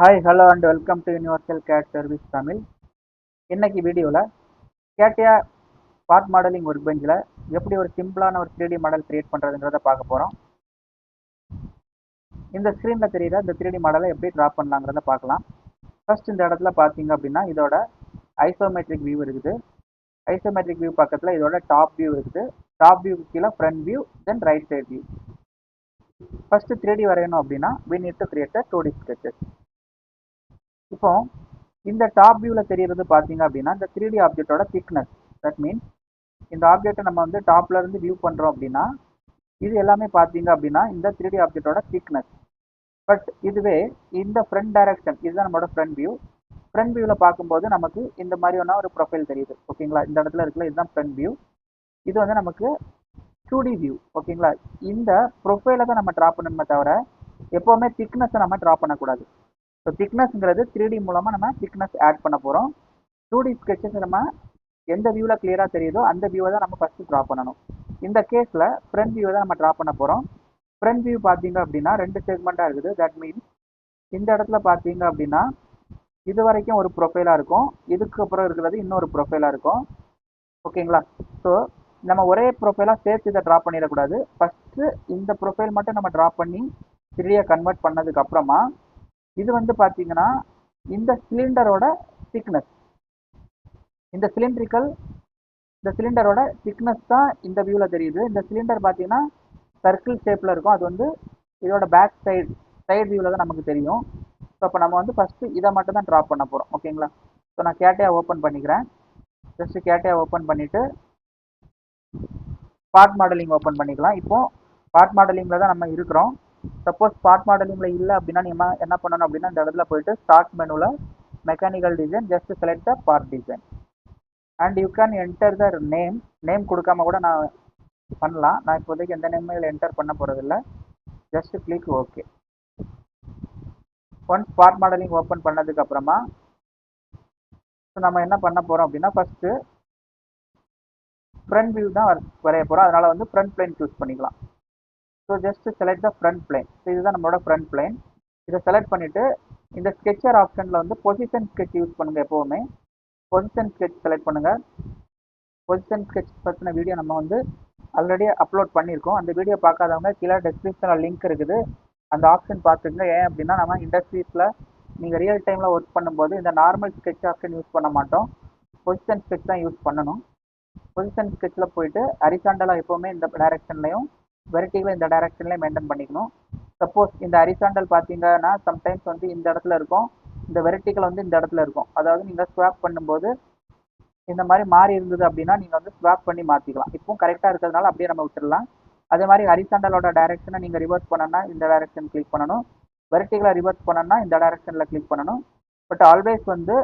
Hi hello and welcome to universal gate service Tamil. இன்னைக்கு வீடியோவில் கேட்டியா பார்ட் மாடலிங் ஒர்க் பெஞ்சில் எப்படி ஒரு சிம்பிளான ஒரு 3D மாடல் கிரியேட் பண்ணுறதுங்கிறத பார்க்க போகிறோம். இந்த ஸ்க்ரீனில் தெரியுற இந்த 3D மாடலை எப்படி ட்ரா பண்ணலாங்கிறத பார்க்கலாம். ஃபர்ஸ்ட் இந்த இடத்துல பார்த்தீங்க அப்படின்னா இதோட ஐசோமெட்ரிக் வியூ இருக்குது. ஐசோமெட்ரிக் வியூ பக்கத்தில் இதோட டாப் வியூ இருக்குது. டாப் வியூ கீழே front view, then right side view. First 3D வரையணும் அப்படின்னா we need to create a 2D sketches. இப்போ இந்த டாப் வியூவில் தெரியுறது பார்த்தீங்க அப்படின்னா இந்த 3D ஆப்ஜெக்டோட திக்னஸ். தட் மீன்ஸ் இந்த ஆப்ஜெக்டை நம்ம வந்து டாப்ல இருந்து வியூ பண்ணுறோம் அப்படின்னா இது எல்லாமே பார்த்தீங்க அப்படின்னா இந்த 3D ஆப்ஜெக்டோட திக்னஸ். பட் இதுவே இந்த ஃப்ரண்ட் டைரக்ஷன், இதுதான் நம்மளோட ஃப்ரண்ட் வியூ. ஃப்ரண்ட் வியூவில் பார்க்கும்போது நமக்கு இந்த மாதிரியான ஒரு ப்ரொஃபைல் தெரியுது. ஓகேங்களா, இந்த இடத்துல இருக்குல்ல, இதுதான் ஃப்ரண்ட் வியூ. இது வந்து நமக்கு 2D வியூ. ஓகேங்களா, இந்த ப்ரொஃபைலை தான் நம்ம ட்ரா பண்ணணுமே தவிர எப்போவுமே திக்னஸை நம்ம ட்ரா பண்ணக்கூடாது. ஸோ திக்னஸ்ங்கிறது 3D மூலமாக நம்ம திக்னஸ் ஆட் பண்ண போகிறோம். 2D ஸ்கெட்சஸ் நம்ம எந்த வியூவில் கிளியராக தெரியுதோ அந்த வியூவை தான் நம்ம ஃபஸ்ட்டு ட்ரா பண்ணணும். இந்த கேஸில் ஃப்ரண்ட் வியூவை தான் நம்ம ட்ரா பண்ண போகிறோம். ஃப்ரண்ட் வியூ பார்த்தீங்க அப்படின்னா 2 செக்மெண்ட்டாக இருக்குது. தட் மீன்ஸ் இந்த இடத்துல பார்த்தீங்க அப்படின்னா இது வரைக்கும் ஒரு ப்ரொஃபைலாக இருக்கும், இதுக்கு அப்புறம் இருக்கிறது இன்னொரு ப்ரொஃபைலாக இருக்கும். ஓகேங்களா, ஸோ நம்ம ஒரே ப்ரொஃபைலாக சேர்த்து இதை ட்ரா பண்ணிடக்கூடாது. ஃபஸ்ட்டு இந்த ப்ரொஃபைல் மட்டும் நம்ம ட்ரா பண்ணி 3D கன்வெர்ட் பண்ணதுக்கு அப்புறமா இது வந்து பார்த்தீங்கன்னா இந்த சிலிண்டரோட திக்னஸ், இந்த சிலிண்டரோட திக்னஸ் தான் இந்த வியூவில் தெரியுது. இந்த சிலிண்டர் பார்த்தீங்கன்னா சர்க்கிள் ஷேப்பில் இருக்கும். அது வந்து இதோட பேக் சைடு வியூவில் தான் நமக்கு தெரியும். ஸோ அப்போ நம்ம வந்து ஃபஸ்ட்டு இதை மட்டும் தான் ட்ரா பண்ண போகிறோம். ஓகேங்களா, ஸோ நான் கேட்டியா ஓப்பன் பண்ணிக்கிறேன். ஜஸ்ட்டு கேட்டியா ஓப்பன் பண்ணிவிட்டு பார்ட் மாடலிங் ஓப்பன் பண்ணிக்கலாம். இப்போது பார்ட் மாடலிங்கில் தான் நம்ம இருக்கிறோம். சப்போஸ் பார்ட் மாடலிங்கில் இல்லை அப்படின்னா நீங்கள் என்ன பண்ணணும் அப்படின்னா இந்த இடத்துல போயிட்டு ஸ்டார்ட் மெனுவில் mechanical design, just select the part design and you can enter the name கொடுக்காம கூட நான் பண்ணலாம். நான் இப்போதைக்கு எந்த நேமில் என்டர் பண்ண போகிறதில்ல. Just click okay. Once part modelling open பண்ணதுக்கு அப்புறமா நம்ம என்ன பண்ண போகிறோம் அப்படின்னா ஃபஸ்ட்டு ஃப்ரண்ட் வியூ தான் வரைய போகிறோம். அதனால் வந்து ஃப்ரண்ட் பிளேன் சூஸ் பண்ணிக்கலாம். So just select the front plane. So இதுதான் நம்மளோட ஃப்ரண்ட் பிளேன். இதை செலக்ட் பண்ணிவிட்டு இந்த ஸ்கெட்சர் ஆப்ஷனில் வந்து பொசிஷன் ஸ்கெட்ச் யூஸ் பண்ணுங்கள். எப்போவுமே பொசிஷன் ஸ்கெட்ச் செலக்ட் பண்ணுங்கள். பொசிஷன் ஸ்கெட்ச் பற்றின வீடியோ நம்ம வந்து ஆல்ரெடி அப்லோட் பண்ணியிருக்கோம். அந்த வீடியோ பார்க்காதவங்க கீழே டெஸ்கிரிப்ஷனில் லிங்க் இருக்குது, அந்த ஆப்ஷன் பார்த்துக்கங்க. ஏன் அப்படின்னா நம்ம இண்டஸ்ட்ரீஸில் நீங்கள் ரியல் டைமில் ஒர்க் பண்ணும்போது இந்த நார்மல் ஸ்கெட்ச் ஆப்ஷன் யூஸ் பண்ண மாட்டோம், பொசிஷன் ஸ்கெட்ச் தான் யூஸ் பண்ணணும். பொசிஷன் ஸ்கெட்சில் போயிட்டு ஹரிசாண்டலாக எப்போவுமே இந்த டைரக்ஷன்லையும் வெர்டிகலாக இந்த டைரக்ஷன்லேயும் மெயின்டைன் பண்ணிக்கணும். சப்போஸ் இந்த ஹரிசாண்டல் பார்த்தீங்கன்னா சம்டைம்ஸ் வந்து இந்த இடத்துல இருக்கும், இந்த வெர்டிகல் வந்து இந்த இடத்துல இருக்கும். அதாவது நீங்கள் ஸ்வாப் பண்ணும்போது இந்த மாதிரி மாறி இருந்தது அப்படின்னா நீங்கள் வந்து ஸ்வாப் பண்ணி மாற்றிக்கலாம். இப்போவும் கரெக்டாக இருக்கிறதுனால அப்படியே நம்ம விட்டுடலாம். அதே மாதிரி ஹரிசாண்டலோட டைரக்ஷனை நீங்கள் ரிவர்ஸ் பண்ணணும்னா இந்த டைரக்ஷன் கிளிக் பண்ணணும், வெர்டிகலாக ரிவர்ஸ் பண்ணணும்னா இந்த டைரக்ஷனில் கிளிக் பண்ணணும். பட் ஆல்வேஸ் வந்து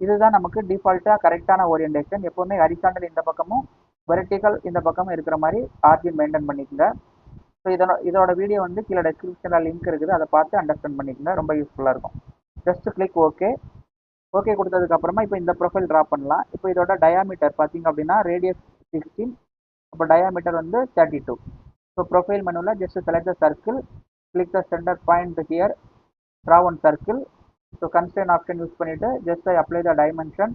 இதுதான் நமக்கு டிஃபால்ட்டாக கரெக்டான ஓரியன்டேஷன். எப்போவுமே ஹரிசாண்டல் இந்த பக்கமும் வெர்டிகல் இந்த பக்கமும் இருக்கிற மாதிரி ஆர்ஜின் மெயின்டைன் பண்ணிக்கோங்க. ஸோ இதோட வீடியோ வந்து கீழே டெஸ்கிரிப்ஷனில் லிங்க் இருக்குது, அதை பார்த்து அண்டர்ஸ்டாண்ட் பண்ணிக்கோங்க, ரொம்ப யூஸ்ஃபுல்லாக இருக்கும். Just click okay. ஓகே கொடுத்ததுக்கப்புறமா இப்போ இந்த ப்ரொஃபைல் ட்ரா பண்ணலாம். இப்போ இதோட டயாமீட்டர் பார்த்தீங்க அப்படின்னா ரேடியஸ் 16, அப்போ டயாமீட்டர் வந்து 32. ஸோ ப்ரொஃபைல் மெனுவில் just select the circle, click the center point here, draw one circle. So constrain option use பண்ணிவிட்டு just apply the dimension.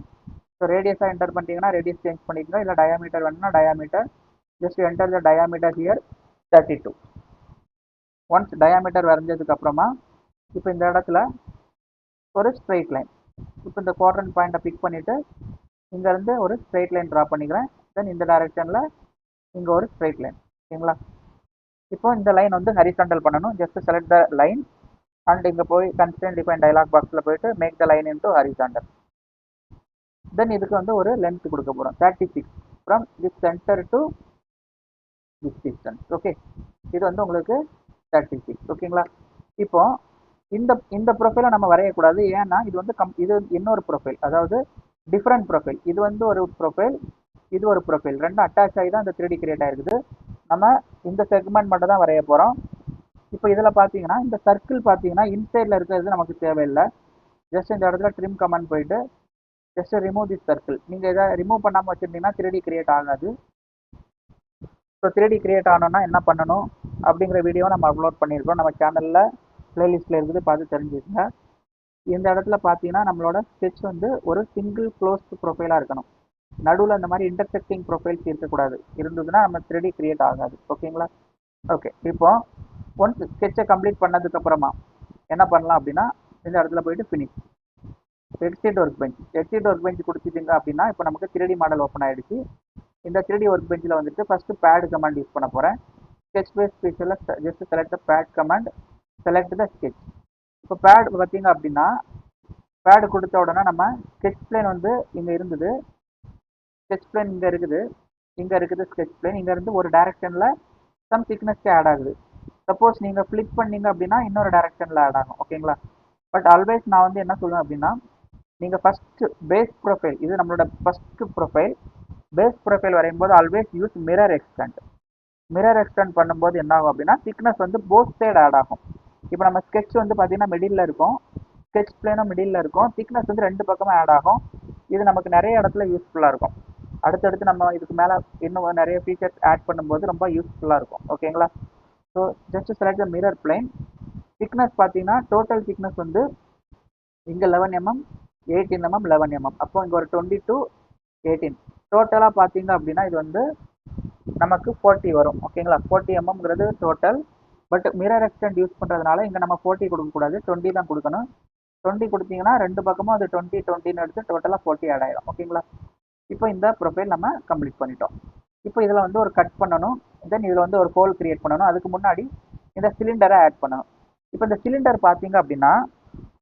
So ரேடியஸாக என்டர் பண்ணிட்டீங்கன்னா ரேடியஸ் சேஞ்ச் பண்ணிக்கோங்க, இல்லை டயாமீட்டர் வேணும்னா diameter. Just enter the diameter here 32. Once diameter வரைஞ்சதுக்கப்புறமா இப்போ இந்த இடத்துல ஒரு ஸ்ட்ரெயிட் லைன், இப்போ இந்த குவாட்ரண்ட் பாயிண்ட்டை பிக் பண்ணிவிட்டு இங்கேருந்து ஒரு ஸ்ட்ரெயிட் லைன் ட்ரா பண்ணிக்கிறேன். தென் இந்த டைரெக்ஷனில் இங்கே ஒரு ஸ்ட்ரெயிட் லைன். ஓகேங்களா, இப்போ இந்த லைன் வந்து ஹரிசாண்டல் பண்ணணும். Just select the line and இங்கே போய் கன்ஸ்ட்ரெயின் டிஃபைன் டயலாக் பாக்ஸில் போயிட்டு make the line into horizontal. Then இதுக்கு வந்து ஒரு லென்த் கொடுக்க போகிறோம் 36 from this center to this distance. Okay, இது வந்து உங்களுக்கு 36. ஓகேங்களா, இப்போ இந்த ப்ரொஃபைலை நம்ம வரையக்கூடாது. ஏன்னா இது வந்து இது இன்னொரு ப்ரொஃபைல், அதாவது டிஃப்ரெண்ட் ப்ரொஃபைல். இது வந்து ஒரு ப்ரொஃபைல், இது ஒரு ப்ரொஃபைல், ரெண்டும் அட்டாச் ஆகி தான் இந்த 3D கிரியேட் ஆகிருக்குது. நம்ம இந்த செக்மெண்ட் மட்டும் தான் வரைய போகிறோம். இப்போ இதில் பார்த்தீங்கன்னா இந்த சர்க்கிள் பார்த்தீங்கன்னா இன்சைடில் இருக்கிறது நமக்கு தேவையில்லை. ஜஸ்ட் இந்த இடத்துல ட்ரிம் கமெண்ட் போயிட்டு ஜஸ்ட் ரிமூவ் திஸ் சர்க்கிள். நீங்கள் இதை ரிமூவ் பண்ணாமல் வச்சுருந்தீங்கன்னா 3D கிரியேட் ஆகாது. ஸோ 3D கிரியேட் ஆகணும்னா என்ன பண்ணணும் அப்படிங்கிற வீடியோ நம்ம அப்லோட் பண்ணியிருக்கோம், நம்ம சேனலில் ப்ளேலிஸ்ட்டில் இருக்குது, பார்த்து தெரிஞ்சுக்கங்க. இந்த இடத்துல பார்த்தீங்கன்னா நம்மளோட ஸ்கெட்ச் வந்து ஒரு சிங்கிள் க்ளோஸ்டு ப்ரொஃபைலாக இருக்கணும். நடுவில் அந்த மாதிரி இன்டர்செக்டிங் ப்ரொஃபைல்ஸ் இருக்கக்கூடாது. இருந்ததுன்னா நம்ம 3D கிரியேட் ஆகாது. ஓகேங்களா? ஓகே, இப்போ ஒன்ஸ் ஸ்கெட்சை கம்ப்ளீட் பண்ணதுக்கு அப்புறமா என்ன பண்ணலாம் அப்படின்னா, இந்த இடத்துல போயிட்டு finish exit work bench. Exit work bench கொடுத்துட்டீங்க அப்படின்னா இப்போ நமக்கு 3D மாடல் ஓப்பன் ஆயிடுச்சு. இந்த 3D ஒர்க் பெஞ்சில் வந்துட்டு ஃபர்ஸ்ட் பேட் கமாண்ட் யூஸ் பண்ண போகிறேன். ஸ்கெட்ச் பேஸ் ஃபீச்சரில் just select the pad command, select the sketch. இப்போ பேட் பார்த்தீங்க அப்படின்னா பேட் கொடுத்த உடனே நம்ம ஸ்கெட்ச் பிளேன் வந்து இங்கே இருந்தது, ஸ்கெட்ச் பிளேன் இங்கே இருக்குது ஸ்கெட்ச் பிளேன் இங்கேருந்து ஒரு டைரக்ஷனில் சம் திக்னஸ்க்கு ஆட் ஆகுது. சப்போஸ் நீங்கள் ஃப்ளிக் பண்ணீங்க அப்படின்னா இன்னொரு டைரக்ஷனில் ஆட் ஆகும். ஓகேங்களா? பட் ஆல்வேஸ் நான் வந்து என்ன சொல்லுவேன் அப்படின்னா, நீங்கள் ஃபஸ்ட்டு பேஸ் ப்ரொஃபைல், இது நம்மளோட ஃபஸ்ட்டு ப்ரொஃபைல், பேஸ் ப்ரொஃபைல் வரையும் போது always use mirror extend. Mirror extend பண்ணும்போது என்ன ஆகும் அப்படின்னா திக்னஸ் வந்து போத் சைடு ஆட் ஆகும். இப்போ நம்ம ஸ்கெட்ச் வந்து பார்த்தீங்கன்னா மிடில் இருக்கும், ஸ்கெட்ச் பிளேனும் மிடில் இருக்கும், திக்னஸ் வந்து ரெண்டு பக்கமும் ஆட் ஆகும். இது நமக்கு நிறைய இடத்துல யூஸ்ஃபுல்லாக இருக்கும். அடுத்தடுத்து நம்ம இதுக்கு மேலே இன்னும் நிறைய ஃபீச்சர்ஸ் ஆட் பண்ணும்போது ரொம்ப யூஸ்ஃபுல்லாக இருக்கும். ஓகேங்களா? So just select the mirror plane. Thickness பார்த்தீங்கன்னா டோட்டல் திக்னஸ் வந்து இங்கே 11 mm, 18 mm, 11 mm. அப்போ இங்கே ஒரு 20 to 18. டோட்டலாக பார்த்தீங்க அப்படின்னா இது வந்து நமக்கு 40 வரும். ஓகேங்களா? 40 mmங்கிறது total. But mirror extend use பண்ணுறதுனால இங்கே நம்ம 40 கொடுக்கக்கூடாது, 20 தான் கொடுக்கணும். 20 கொடுத்தீங்கன்னா ரெண்டு பக்கமும் அது 20 20ன்னு எடுத்து டோட்டலாக 40 ஆட் ஆயிடும். ஓகேங்களா? இப்போ இந்த ப்ரொஃபைல் நம்ம கம்ப்ளீட் பண்ணிட்டோம். இப்போ இதில் வந்து ஒரு கட் பண்ணணும், தென் இதில் வந்து ஒரு ஹோல் கிரியேட் பண்ணணும். அதுக்கு முன்னாடி இந்த சிலிண்டரை ஆட் பண்ணணும். இப்போ இந்த சிலிண்டர் பார்த்தீங்க அப்படின்னா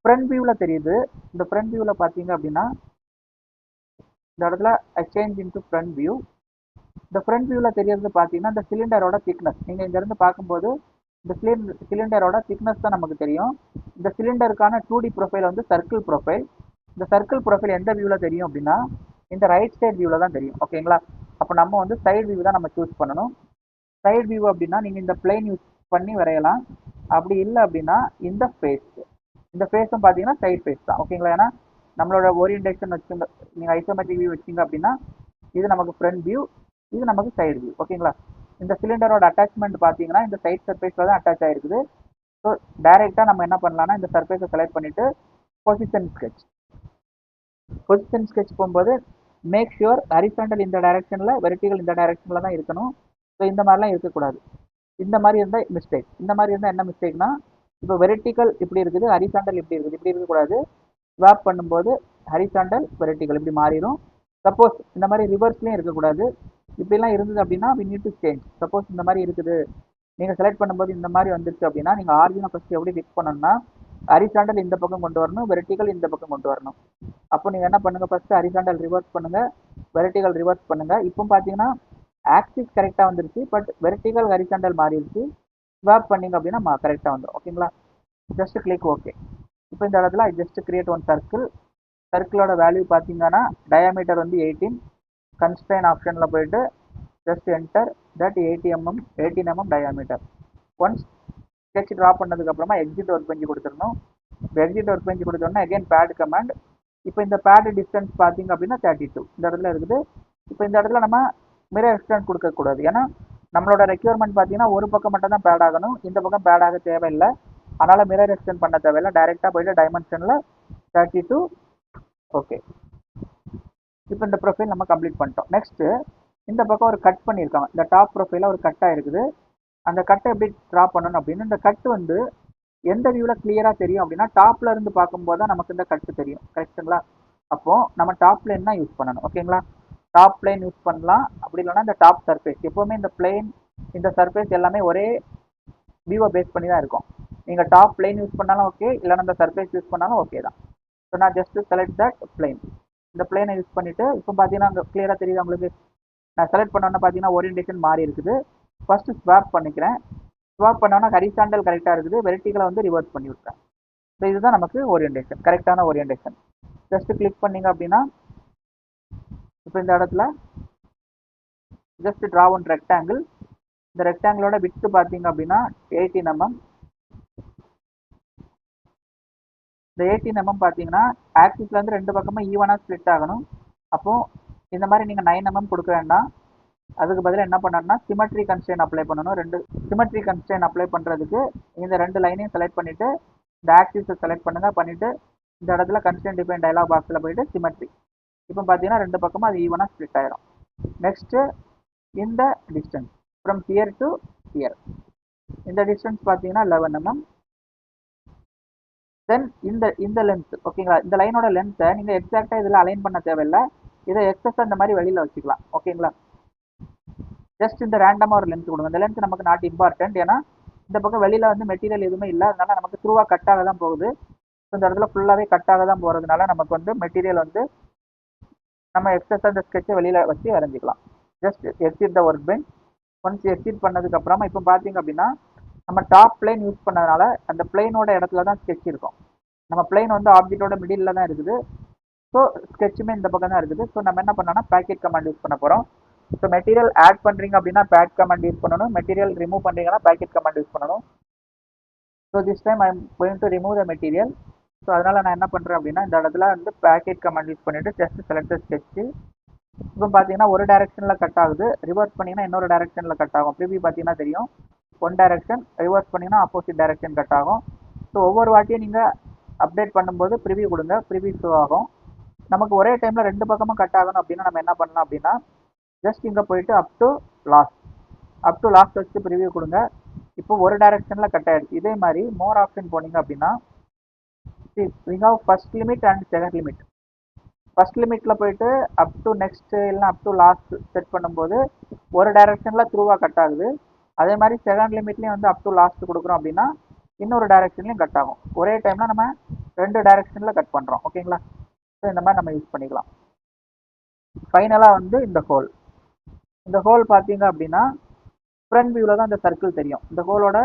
ஃப்ரண்ட் வியூவில் தெரியுது. இந்த ஃப்ரண்ட் வியூவில் பார்த்தீங்க அப்படின்னா இந்த இடத்துல சேஞ்ச் இன்டு ஃப்ரண்ட் வியூ. இந்த ஃப்ரண்ட் வியூவில் தெரியறது பார்த்தீங்கன்னா இந்த சிலிண்டரோட திக்னஸ். நீங்கள் இங்கேருந்து பார்க்கும்போது இந்த சிலிண்டரோட திக்னஸ் தான் நமக்கு தெரியும். இந்த சிலிண்டருக்கான 2D ப்ரொஃபைல் வந்து சர்க்கிள் ப்ரொஃபைல். இந்த சர்க்கிள் ப்ரொஃபைல் எந்த வியூவில் தெரியும் அப்படின்னா இந்த ரைட் சைட் வியூவில் தான் தெரியும். ஓகேங்களா? அப்போ நம்ம வந்து சைடு வியூ தான் நம்ம சூஸ் பண்ணணும். சைடு வியூ அப்படின்னா நீங்கள் இந்த பிளேன் யூஸ் பண்ணி வரையலாம். அப்படி இல்லை அப்படின்னா இந்த ஃபேஸும் பார்த்தீங்கன்னா சைட் ஃபேஸ் தான். ஓகேங்களா? ஏன்னா நம்மளோட ஓரியன்டேஷன் வச்சுங்க, நீங்கள் ஐசோமெட்ரிக் வியூ வச்சிங்க அப்படின்னா இது நமக்கு ஃப்ரண்ட் வியூ, இது நமக்கு சைடு வியூ. ஓகேங்களா? இந்த சிலிண்டரோட அட்டாச்மெண்ட் பார்த்தீங்கன்னா இந்த சைட் சர்ஃபேஸில் தான் அட்டாச் ஆகிருக்குது. ஸோ டைரெக்டாக நம்ம என்ன பண்ணலாம்னா இந்த சர்ஃபேஸை செலக்ட் பண்ணிவிட்டு பொசிஷன் ஸ்கெட்ச் போகும்போது மேக் ஷுர் ஹரிசாண்டல் இந்த டைரக்ஷனில், வெர்டிகல் இந்த டைரக்ஷனில் தான் இருக்கணும். ஸோ இந்த மாதிரிலாம் இருக்கக்கூடாது. இந்த மாதிரி இருந்தால் மிஸ்டேக். இந்த மாதிரி இருந்தால் என்ன மிஸ்டேக்னா இப்போ வெர்டிகல் இப்படி இருக்குது, ஹரிசாண்டல் இப்படி இருக்குது, இப்படி இருக்கக்கூடாது. ஸ்வாப் பண்ணும்போது ஹரிசாண்டல் வெர்டிகல் இப்படி மாறிடும். சப்போஸ் இந்த மாதிரி ரிவர்ஸ்லேயும் இருக்கக்கூடாது. இப்படிலாம் இருந்தது அப்படின்னா we need to change. Suppose இந்த மாதிரி இருக்குது, நீங்கள் செலக்ட் பண்ணும்போது இந்த மாதிரி வந்துருச்சு அப்படின்னா நீங்கள் ஆரிஜினை ஃபஸ்ட்டு எப்படி ஃபிக்ஸ் பண்ணணும்னா ஹரிசாண்டல் இந்த பக்கம் கொண்டு வரணும், வெர்டிகல் இந்த பக்கம் கொண்டு வரணும். அப்போ நீங்கள் என்ன பண்ணுங்கள், ஃபஸ்ட்டு ஹரிசாண்டல் ரிவர்ஸ் பண்ணுங்கள், வெர்டிகல் ரிவர்ஸ் பண்ணுங்கள். இப்போ பார்த்தீங்கன்னா ஆக்சிஸ் கரெக்டாக வந்துருச்சு, பட் வெர்டிகல் ஹரிசாண்டல் மாறிடுச்சு. ஸ்வாப் பண்ணிங்க அப்படின்னா கரெக்டாக வந்துடும். ஓகேங்களா? Just click okay. இப்போ இந்த இடத்துல ஜஸ்ட் கிரியேட் ஒன் சர்க்கிளோட வேல்யூ பார்த்தீங்கன்னா டயாமீட்டர் வந்து 18. கன்ஸ்ட்ரைன் ஆப்ஷனில் போயிட்டு just enter that 18 mm diameter. Once sketch draw பண்ணதுக்கப்புறமா எக்ஸிட் ஒர்க் பெஞ்ச் கொடுத்துடணும். இப்போ எக்ஸிட் ஒர்க் பெஞ்ச் கொடுத்தோன்னா அகைன் பேட் கமாண்ட். இப்போ இந்த பேட் டிஸ்டன்ஸ் பார்த்தீங்க அப்படின்னா 32 இந்த இடத்துல இருக்குது. இப்போ இந்த இடத்துல நம்ம மிரர் எக்ஸ்டெண்ட் கொடுக்கக்கூடாது. ஏன்னா நம்மளோட ரெக்யர்மெண்ட் பார்த்தீங்கன்னா ஒரு பக்கம் மட்டும் தான் பேட் ஆகணும், இந்த பக்கம் பேட் ஆக தேவையில்லை. அதனால் மிரர் எக்ஸ்டெண்ட் பண்ண தேவையில்லை. டைரெக்டாக போயிட்டு டைமென்ஷனில் 32. ஓகே, இப்போ இந்த ப்ரொஃபைல் நம்ம கம்ப்ளீட் பண்ணிட்டோம். நெக்ஸ்ட்டு இந்த பக்கம் ஒரு கட் பண்ணியிருக்காங்க. இந்த டாப் ப்ரொஃபைலில் ஒரு கட்டாக இருக்குது. அந்த கட்டை எப்படி ட்ரா பண்ணணும் அப்படின்னு, இந்த கட்டு வந்து எந்த வியூவில் கிளியராக தெரியும் அப்படின்னா டாப்பில் இருந்து பார்க்கும்போது தான் நமக்கு இந்த கட்டு தெரியும். கரெக்டுங்களா? அப்போது நம்ம டாப் பிளேன் தான் யூஸ் பண்ணணும். ஓகேங்களா? டாப் பிளேன் யூஸ் பண்ணலாம். அப்படி இல்லைனா இந்த டாப் சர்ஃபேஸ். எப்போவுமே இந்த பிளேன் இந்த சர்ஃபேஸ் எல்லாமே ஒரே வியூவை பேஸ் பண்ணி தான் இருக்கும். நீங்கள் டாப் பிளேன் யூஸ் பண்ணாலும் ஓகே, இல்லைனா இந்த சர்ஃபேஸ் யூஸ் பண்ணாலும் ஓகே தான். ஸோ நான் ஜஸ்ட் செலக்ட் தட் பிளேன். இந்த பிளேனை யூஸ் பண்ணிவிட்டு இப்போ பார்த்தீங்கன்னா அங்கே கிளியராக தெரியுது உங்களுக்கு. நான் செலக்ட் பண்ணோன்னா பார்த்தீங்கன்னா ஓரியன்டேஷன் மாறி இருக்குது. ஃபஸ்ட்டு ஸ்வாப் பண்ணிக்கிறேன். ஸ்வாப் பண்ணோன்னா ஹரிசாண்டல் கரெக்டாக இருக்குது, வெர்டிகலை வந்து ரிவர்ஸ் பண்ணி விட்றேன். ஸோ இதுதான் நமக்கு ஓரியன்டேஷன், கரெக்டான ஓரியன்டேஷன். ஜஸ்ட்டு கிளிக் பண்ணிங்க அப்படின்னா இப்போ இந்த இடத்துல ஜஸ்ட் ட்ரா ஒன் ரெக்டாங்கிள். இந்த ரெக்டாங்கிளோட விட்த்து பார்த்தீங்க அப்படின்னா 18 mm. இந்த 18 mm பார்த்தீங்கன்னா ஆக்சிஸ்லேருந்து ரெண்டு பக்கமும் ஈவனாக ஸ்ப்ளிட் ஆகணும். அப்போது இந்த மாதிரி நீங்கள் 9 mm கொடுக்க வேண்டாம். அதுக்கு பதிலாக என்ன பண்ணணும்னா சிமெட்ரி கன்ஸ்ட்ரெயின் அப்ளை பண்ணணும். சிமெட்ரி கன்ஸ்ட்ரெயின் அப்ளை பண்ணுறதுக்கு இந்த ரெண்டு லைனையும் செலக்ட் பண்ணிவிட்டு இந்த ஆக்சிஸை செலக்ட் பண்ணுங்கள். பண்ணிவிட்டு இந்த இடத்துல கன்ஸ்ட்ரெயின்ட் டிஃபைன் டயலாக் பாக்ஸில் போயிட்டு சிமெட்ரி. இப்போ பார்த்தீங்கன்னா ரெண்டு பக்கமும் அது ஈவனாக ஸ்ப்ளிட் ஆயிரும். நெக்ஸ்ட்டு இந்த distance from here to hear, இந்த டிஸ்டன்ஸ் பார்த்தீங்கன்னா 11 mm. தென் இந்த லென்த் ஓகேங்களா, இந்த லைனோட லென்த்தை நீங்கள் எக்ஸாக்டாக இதில் அலைன் பண்ண தேவையில்லை, இதை எக்ஸஸ் இந்த மாதிரி வெளியில் வச்சுக்கலாம். ஓகேங்களா, ஜஸ்ட் இந்த ரேண்டமாக ஒரு லென்த் கொடுங்க. இந்த லென்த் நமக்கு நாட் இம்பார்ட்டன்ட், ஏன்னா இந்த பக்கம் வெளியில் வந்து மெட்டீரியல் எதுவுமே இல்லை, அதனால நமக்கு த்ரூவாக கட்டாக தான் போகுது. இந்த இடத்துல ஃபுல்லாகவே கட்டாக தான் போகிறதுனால நமக்கு வந்து மெட்டீரியல் வந்து நம்ம எக்ஸஸ் அந்த ஸ்கெட்சை வெளியில் வச்சு வரைஞ்சிக்கலாம். Just exit the workbench. Once exit பண்ணதுக்கு அப்புறமா இப்போ பார்த்தீங்க அப்படின்னா நம்ம டாப் பிளேன் யூஸ் பண்ணதுனால அந்த பிளேனோட இடத்துல தான் ஸ்கெட்ச் இருக்கும். நம்ம பிளேன் வந்து ஆப்ஜெக்டோட மிடில் தான் இருக்குது, ஸோ ஸ்கெட்சுமே இந்த பக்கம் தான் இருக்குது. ஸோ நம்ம என்ன பண்ணோம்னா பேக்கெட் கமாண்ட் யூஸ் பண்ண போகிறோம். ஸோ மெட்டீரியல் ஆட் பண்ணுறீங்க அப்படின்னா பேக் கமாண்ட் யூஸ் பண்ணணும், மெட்டீரியல் ரிமூவ் பண்ணுறீங்கன்னா பேக்கெட் கமாண்ட் யூஸ் பண்ணணும். So this time I am going to remove the material. So அதனால் நான் என்ன பண்ணுறேன் அப்படின்னா இந்த இடத்துல வந்து பேக்கெட் கமாண்ட் யூஸ் பண்ணிவிட்டு ஜஸ்ட் செலக்ட் ஸ்கெட்ச். இப்போ பார்த்தீங்கன்னா ஒரு டைரக்ஷனில் கட் ஆகுது, ரிவர்ஸ் பண்ணிங்கன்னா இன்னொரு டைரக்ஷனில் கட் ஆகும். ப்ரிவியூ பார்த்தீங்கன்னா தெரியும், ஒன் டைரக்ஷன், ரிவர்ஸ் பண்ணிங்கன்னா ஆப்போசிட் டைரக்ஷன் கட் ஆகும். ஸோ ஒவ்வொரு வாட்டியும் நீங்கள் அப்டேட் பண்ணும்போது ப்ரிவியூ கொடுங்க, ப்ரிவியூ ஷோ ஆகும். நமக்கு ஒரே டைமில் ரெண்டு பக்கமும் கட் ஆகணும் அப்படின்னா நம்ம என்ன பண்ணலாம் அப்படின்னா ஜஸ்ட் இங்கே போயிட்டு அப் டு லாஸ்ட் வச்சு ப்ரிவியூ கொடுங்க. இப்போ ஒரு டைரக்ஷனில் கட் ஆகிடுச்சு. இதே மாதிரி மோர் ஆப்ஷன் போனீங்க அப்படின்னா we have first limit and second limit. First லிமிட்டில் போயிட்டு அப் டு நெக்ஸ்ட் இல்லைனா அப் டு லாஸ்ட் செட் பண்ணும்போது ஒரு டைரக்ஷனில் த்ரூவாக கட் ஆகுது. அதே மாதிரி செகண்ட் லிமிட்லேயும் வந்து அப் டு லாஸ்ட் கொடுக்குறோம் அப்படின்னா இன்னொரு டைரக்ஷன்லையும் கட் ஆகும். ஒரே டைமில் நம்ம ரெண்டு டைரக்ஷனில் கட் பண்ணுறோம். ஓகேங்களா, ஸோ இந்த மாதிரி நம்ம யூஸ் பண்ணிக்கலாம். ஃபைனலாக வந்து இந்த ஹோல் பார்த்தீங்க அப்படின்னா ஃப்ரண்ட் வியூவில் தான் இந்த சர்க்கிள் தெரியும். இந்த ஹோலோட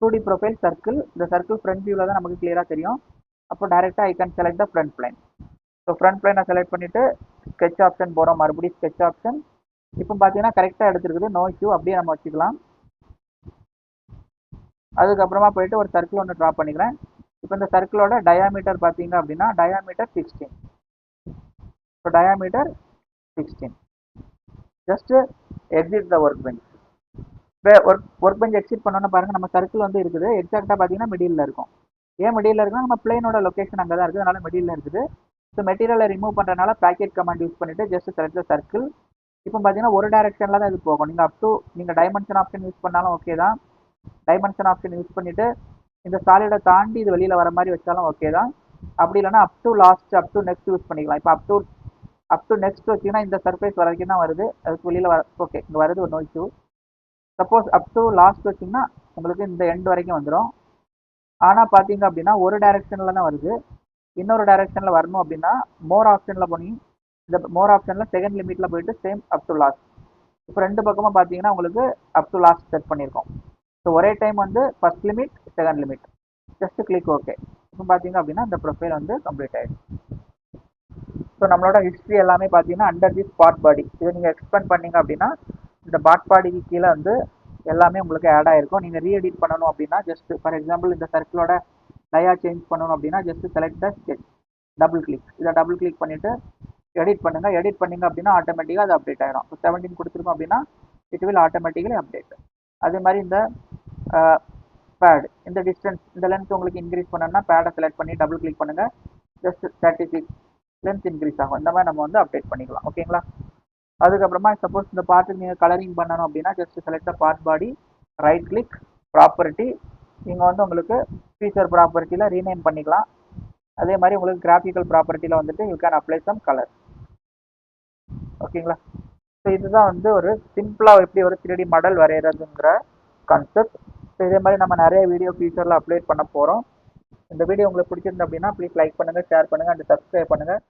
2D ப்ரொஃபைல் சர்க்கிள், இந்த சர்க்கிள் ஃப்ரண்ட் வியூவில் தான் நமக்கு கிளியராக தெரியும். அப்போ டைரெக்டாக I can select the front plane. So front பிளைனை செலக்ட் பண்ணிவிட்டு ஸ்கெட்ச் ஆப்ஷன் போகிறோம், மறுபடியும் ஸ்கெட்ச் ஆப்ஷன். இப்போ பார்த்தீங்கன்னா கரெக்டாக எடுத்துருக்குது, நோ இஷ்யூ, அப்படியே நம்ம வச்சுக்கலாம். அதுக்கப்புறமா போயிட்டு ஒரு சர்க்கிள் ஒன்று ட்ரா பண்ணிக்கிறேன். இப்போ இந்த சர்க்கிளோட டயாமீட்டர் பார்த்தீங்க அப்படின்னா diameter 16. So diameter 16. Just exit the work bench. இப்போ ஒர்க் பெஞ்ச் எக்ஸிட் பண்ணோன்னு பாருங்கள், நம்ம சர்க்கிள் வந்து இருக்குது எக்ஸாக்டாக பார்த்தீங்கன்னா மிடில் இருக்கும். ஏன் மிடில் இருக்குன்னா நம்ம பிளேனோட லொக்கேஷன் அங்கே தான் இருக்குது, அதனால மிடில் இருக்குது. ஸோ மெட்டீரியலை ரிமூவ் பண்ணுறதுனால பேக்கெட் கமாண்ட் யூஸ் பண்ணிவிட்டு ஜஸ்ட் செலக்ட் த சர்க்கிள். இப்போ பார்த்தீங்கன்னா ஒரு டைரக்ஷனில் தான் இது போகும். நீங்கள் டைமென்ஷன் ஆப்ஷன் யூஸ் பண்ணாலும் ஓகே தான், டைமென்ஷன் ஆப்ஷன் யூஸ் பண்ணிவிட்டு இந்த சாலிடை தாண்டி இது வெளியில் வர மாதிரி வச்சாலும் ஓகே தான். அப்படி இல்லைனா அப் to last, up to next use பண்ணிக்கலாம். இப்போ அப் டு நெக்ஸ்ட் வச்சிங்கன்னா இந்த சர்ஃபேஸ் வரைக்கும் தான் வருது, அதுக்கு வெளியில் வர ஓகே இங்கே வருது, ஒரு no issue. Suppose up to last வச்சிங்கன்னா உங்களுக்கு இந்த எண்ட் வரைக்கும் வந்துடும். ஆனால் பார்த்தீங்க அப்படின்னா ஒரு டைரக்ஷனில் தான் வருது, இன்னொரு டைரக்ஷனில் வரணும் அப்படின்னா மோர் ஆப்ஷனில் போனி இந்த மோர் ஆப்ஷனில் செகண்ட் லிமிட்டில் போயிட்டு சேம் அப் டு லாஸ்ட். இப்போ ரெண்டு பக்கமாக பார்த்தீங்கன்னா உங்களுக்கு அப் டு லாஸ்ட் செட் பண்ணியிருக்கோம். ஸோ ஒரே டைம் வந்து first limit second limit, just click okay. இப்போ பார்த்தீங்க அப்படின்னா இந்த ப்ரொஃபைல் வந்து கம்ப்ளீட் ஆகிடுச்சு. ஸோ நம்மளோட ஹிஸ்ட்ரி எல்லாமே பார்த்தீங்கன்னா அண்டர் தி ஸ்பாட் பாடி. இதை நீங்கள் எக்ஸ்பேண்ட் பண்ணீங்க அப்படின்னா இந்த பாட் பாடிக்கு கீழே வந்து எல்லாமே உங்களுக்கு ஆட் ஆகிருக்கும். நீங்கள் ரீஎடிட் பண்ணணும் அப்படின்னா ஜஸ்ட் ஃபார் எக்ஸாம்பிள் இந்த சர்க்கிளோட டயா சேஞ்ச் பண்ணணும் அப்படின்னா just select the sketch, double click. இதை டபுள் கிளிக் பண்ணிவிட்டு எடிட் பண்ணுங்கள். எடிட் பண்ணிங்க அப்படின்னா ஆட்டோமேட்டிக்காக அது அப்டேட் ஆகிடும். ஸோ 17 கொடுத்துருக்கோம் அப்படின்னா இட் வில் ஆட்டோமேட்டிக்கலி அப்டேட். அதே மாதிரி இந்த பேட், இந்த டிஸ்டன்ஸ், இந்த லென்த் உங்களுக்கு இன்க்ரீஸ் பண்ணணும்னா பேடை செலக்ட் பண்ணி டபுள் கிளிக் பண்ணுங்கள், ஜஸ்ட் 36 லென்த் இன்க்ரீஸ் ஆகும். இந்த மாதிரி நம்ம வந்து அப்டேட் பண்ணிக்கலாம். ஓகேங்களா, அதுக்கப்புறமா சப்போஸ் இந்த பார்ட்டுக்கு நீங்கள் கலரிங் பண்ணணும் அப்படின்னா just select the part body, right click, property. நீங்கள் வந்து உங்களுக்கு ஃபீச்சர் ப்ராப்பர்ட்டியில் ரீநேம் பண்ணிக்கலாம். அதே மாதிரி உங்களுக்கு கிராஃபிக்கல் ப்ராப்பர்ட்டியில் வந்துட்டு you can apply some colour. ஓகேங்களா, ஸோ இதுதான் வந்து ஒரு சிம்பிளாக எப்படி ஒரு 3D மாடல் வரைகிறதுங்கிற கான்செப்ட். ஸோ இதே மாதிரி நம்ம நிறைய வீடியோ ஃபியூச்சரில் அப்லோட் பண்ண போகிறோம். இந்த வீடியோ உங்களுக்கு பிடிச்சிருந்து அப்படின்னா ப்ளீஸ் லைக் பண்ணுங்கள், ஷேர் பண்ணுங்கள் அண்ட் சப்ஸ்கிரைப் பண்ணுங்கள்.